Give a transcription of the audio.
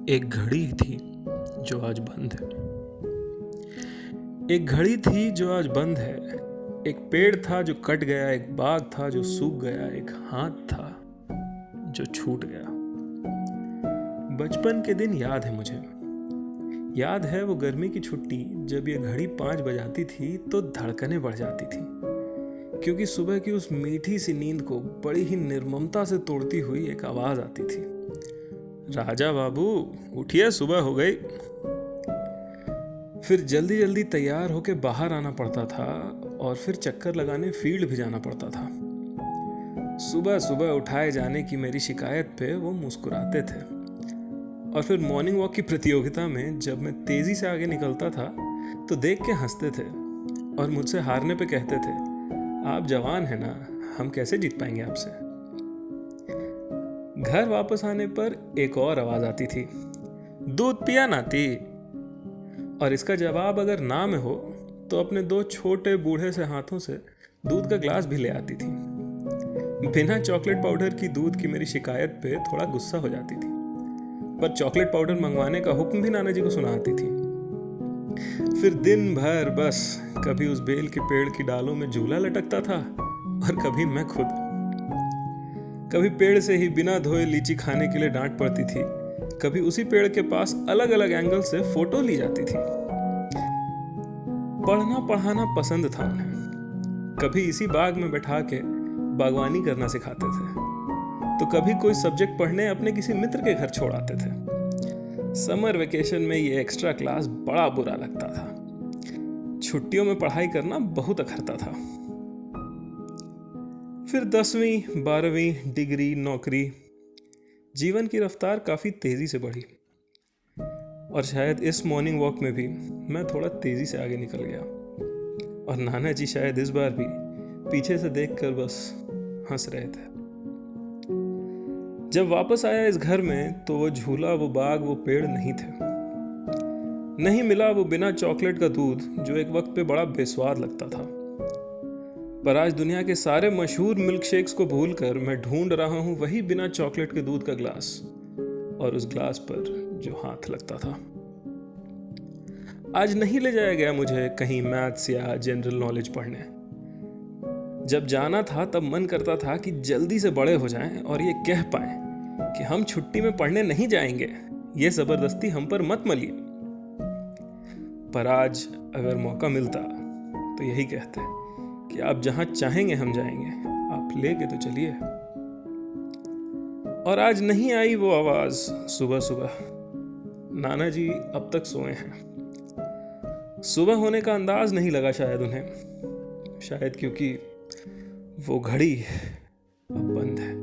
एक घड़ी थी जो आज बंद है। एक घड़ी थी जो आज बंद है। एक पेड़ था जो कट गया, एक बाग था जो सूख गया, एक हाथ था जो छूट गया। बचपन के दिन याद है मुझे। याद है वो गर्मी की छुट्टी जब ये घड़ी 5 बजाती थी तो धड़कनें बढ़ जाती थी, क्योंकि सुबह की उस मीठी सी नींद को बड़ी ही निर्ममता से तोड़ती हुई एक आवाज आती थी, राजा बाबू उठिए, सुबह हो गई। फिर जल्दी जल्दी तैयार होके बाहर आना पड़ता था और फिर चक्कर लगाने फील्ड भी जाना पड़ता था। सुबह सुबह उठाए जाने की मेरी शिकायत पे वो मुस्कुराते थे और फिर मॉर्निंग वॉक की प्रतियोगिता में जब मैं तेजी से आगे निकलता था तो देख के हंसते थे और मुझसे हारने पे कहते थे, आप जवान हैं ना, हम कैसे जीत पाएंगे आपसे। घर वापस आने पर एक और आवाज आती थी, दूध पिया नाती। और इसका जवाब अगर ना में हो तो अपने 2 छोटे बूढ़े से हाथों से दूध का ग्लास भी ले आती थी। बिना चॉकलेट पाउडर की दूध की मेरी शिकायत पे थोड़ा गुस्सा हो जाती थी, पर चॉकलेट पाउडर मंगवाने का हुक्म भी नाना जी को सुनाती थी। फिर दिन भर बस कभी उस बेल के पेड़ की डालों में झूला लटकता था और कभी मैं खुद। कभी पेड़ से ही बिना धोए लीची खाने के लिए डांट पड़ती थी, कभी उसी पेड़ के पास अलग अलग एंगल से फोटो ली जाती थी। पढ़ना पढ़ाना पसंद था उन्हें। कभी इसी बाग में बैठा के बागवानी करना सिखाते थे, तो कभी कोई सब्जेक्ट पढ़ने अपने किसी मित्र के घर छोड़ आते थे। समर वेकेशन में ये एक्स्ट्रा क्लास बड़ा बुरा लगता था। छुट्टियों में पढ़ाई करना बहुत अखरता था। फिर 10वीं 12वीं डिग्री, नौकरी, जीवन की रफ्तार काफ़ी तेज़ी से बढ़ी और शायद इस मॉर्निंग वॉक में भी मैं थोड़ा तेज़ी से आगे निकल गया और नाना जी शायद इस बार भी पीछे से देखकर बस हंस रहे थे। जब वापस आया इस घर में तो वो झूला, वो बाग, वो पेड़ नहीं थे। नहीं मिला वो बिना चॉकलेट का दूध जो एक वक्त पे बड़ा बेस्वाद लगता था। पर आज दुनिया के सारे मशहूर मिल्क शेक्स को भूलकर मैं ढूंढ रहा हूं वही बिना चॉकलेट के दूध का ग्लास, और उस ग्लास पर जो हाथ लगता था। आज नहीं ले जाया गया मुझे कहीं मैथ्स या जनरल नॉलेज पढ़ने। जब जाना था तब मन करता था कि जल्दी से बड़े हो जाएं और ये कह पाएं कि हम छुट्टी में पढ़ने नहीं जाएंगे, ये जबरदस्ती हम पर मत मलिए। पर आज अगर मौका मिलता तो यही कहते कि आप जहां चाहेंगे हम जाएंगे, आप लेके तो चलिए। और आज नहीं आई वो आवाज सुबह सुबह। नाना जी अब तक सोए हैं। सुबह होने का अंदाज नहीं लगा शायद उन्हें, शायद क्योंकि वो घड़ी अब बंद है।